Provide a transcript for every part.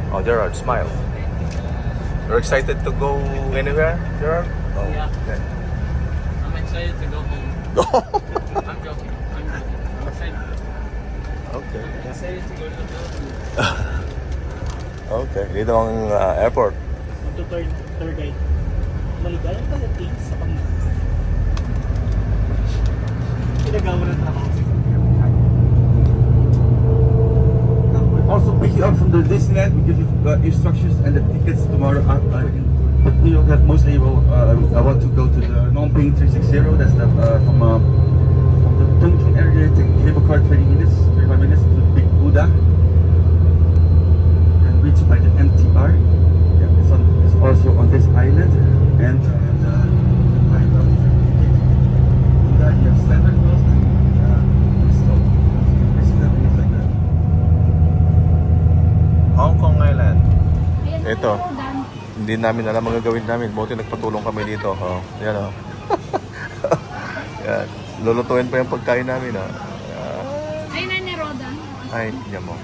Oh, Gerard, smile. You're excited to go anywhere, Gerard? Oh, yeah. Okay. I'm excited to go home. I'm joking. I'm excited. Okay. I'm excited to go to the Philippines. Okay. Dito ang airport. Tour guide. Maligayang pagdating sa pinagawa ng trabaho. Also pick you up from the Disneyland. We give you instructions and the tickets tomorrow. You know that mostly I want to go to the Nongping 360. That's the from the Chongqing area. Take cable car 35 minutes to Big Buddha, and reach by the MTR. Yeah, it's also on this island, and by the Buddha, you have Santa Claus and Crystal. Like that. Hong Kong Island. Ito. Hindi namin alam ang gagawin namin. Buti nagpatulong kami dito. Oh, yan oh. Yan. Lulutuin pa yung pagkain namin. Oh. Ay, Nani Roda. Ay, yan mo.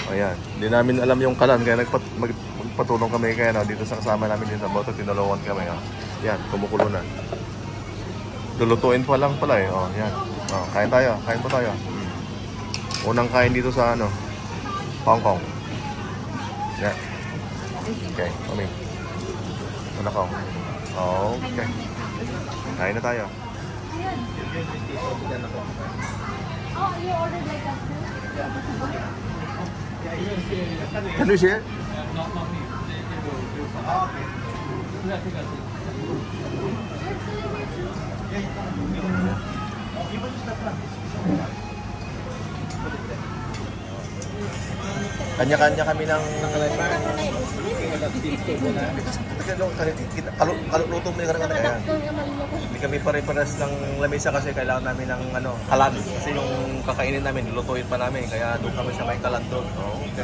O yan. Hindi namin alam yung kalan. Kaya magpatulong kami. Kaya dito sa kasama namin din sa boto. Tinulungan kami. Oh. Yan. Kumukulo na. Lulutuin pa lang pala eh. Oh, yan. Oh, kain tayo. Kain po tayo. Unang kain dito sa Hong Kong. Yan. Okay. Kami. Una ko. Okay. Kain na tayo. Oh, you ordered like that too? Can you share? Not me. Kanya-kanya kami ng kaluluto mo yung karang-karang. Hindi kami pare-pares ng lamesa kasi kailangan namin ng kalan. Kasi yung kakainin namin, lutuin pa namin. Kaya doon kami sa may kalan doon. Oh, okay.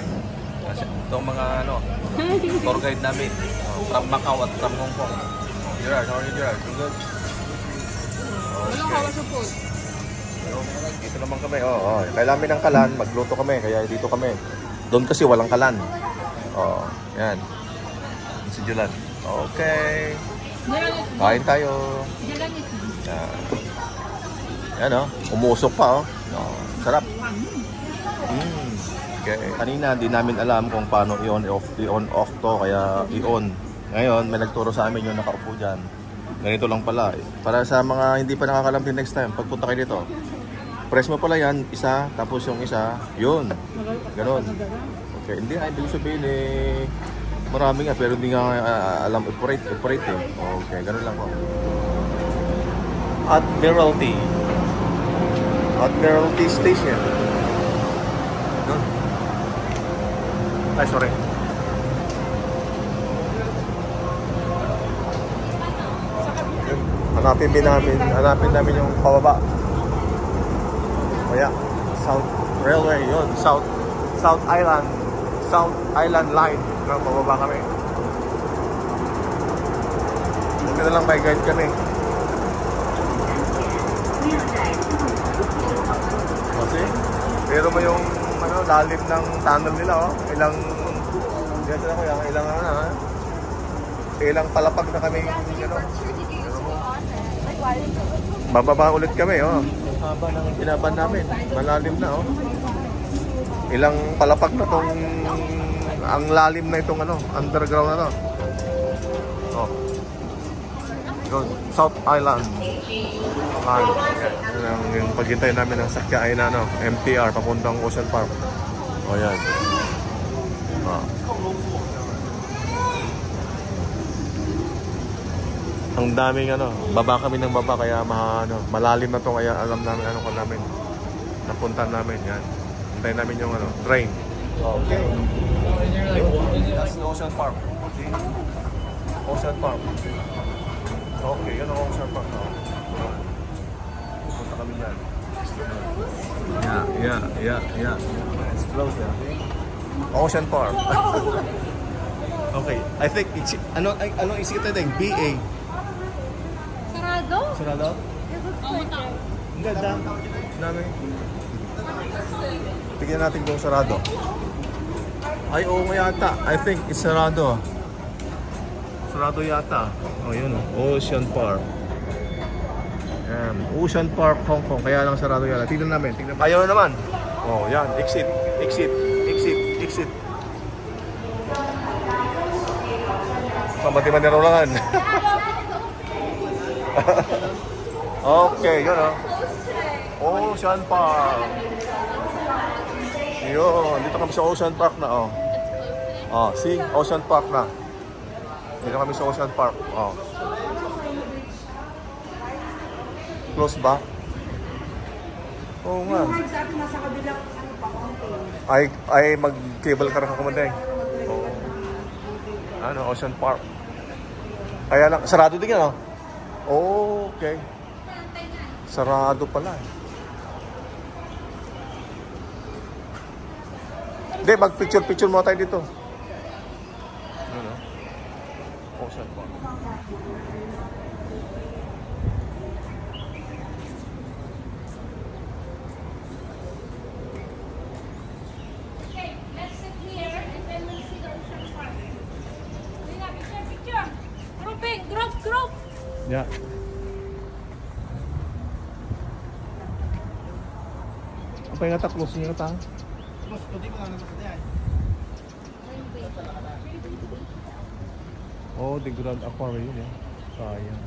Kasi itong mga tour guide namin. From Macau at from Hong Kong. Gerard, how are you, Gerard? You good? Okay. Dito naman kami. Kailangan namin ng kalan, magluto kami. Kaya dito kami. Doon kasi walang kalan. Oh, yan. Si Julan. Okay. Kain tayo. Yan oh. Umusok pa oh. Sarap. Okay. Kanina di namin alam kung paano i-on off to. Kaya i-on. Ngayon may nagturo sa amin yung nakaupo dyan. Ganito lang pala. Para sa mga hindi pa nakakalampin next time. Pagpunta kayo dito. Press mo pala yan. Isa. Tapos yung isa. Yun. Ganon. Okay. Hindi ibig sabihin marami nga pero hindi nga alam operate eh. Okay, ganoon lang po. Admiralty Station. Doon. Ay, sorry. Hanapin namin yung pababa. O yeah. South Railway yun. South Island Line. Pababa kami. Buti na lang may guide kami. Kasi, pero mo yung lalim ng tunnel nila ilang dito na ko yan, ilang palapag na kami bababa ulit kami haba ng binaban namin, malalim na ilang palapag na tong ang lalim na itong underground na to. Yun, South Island Line. Yung paghintay namin ng sakyain na MTR papuntang Ocean Park. O yan. Ang daming baba kami ng baba kaya malalim na to kaya alam namin namin napunta namin yan. Hintayin namin yung train. Okay. That's the Ocean Park. See? Ocean Park. Okay, yun ang Ocean Park. Pupunta kami dyan. Yeah. It's close there. Ocean Park. Okay, I think it's ano isip natin? BA. Sarado? Sarado? Ang ganda. Namin. Tignan natin kung sarado. Ay, oo nga yata. I think it's sarado. Sarado yata. Oh, yun. Ocean Park. Yan. Ocean Park, Hong Kong. Kaya lang sarado yata. Tingnan namin. Ayaw na naman. Oh, yan. Exit. Exit. Exit. Exit. Pamati-mati na ulangan. Okay, yun oh. Ocean Park. Yun. Dito kami sa Ocean Park na, oh. Oh, see? Ocean Park na. Dito kami sa Ocean Park. Oh. Close ba? Oo nga. Ay mag-cable car ka kumanday. Oo. Ano, Ocean Park. Kaya lang, sarado din yan, oh. Oh, okay. Sarado pala. Hindi, mag-picture-picture mo tayo dito. Ano? Ocean Park. Okay, let's sit here and then we'll see the Ocean Park. Lina, picture. Grouping, group. Yeah. Apa yung atak? Close yung atak? Oh, the Grand Aquarium yun. Sayang.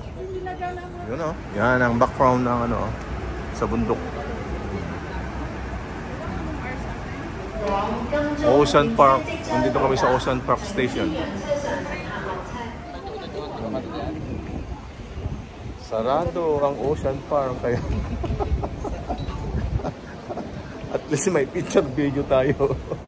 Yun oh. Yan ang background ng ano, sa bundok. Ocean Park. Nandito kami sa Ocean Park Station. Sarado ang Ocean Park kaya. At least may picture video tayo.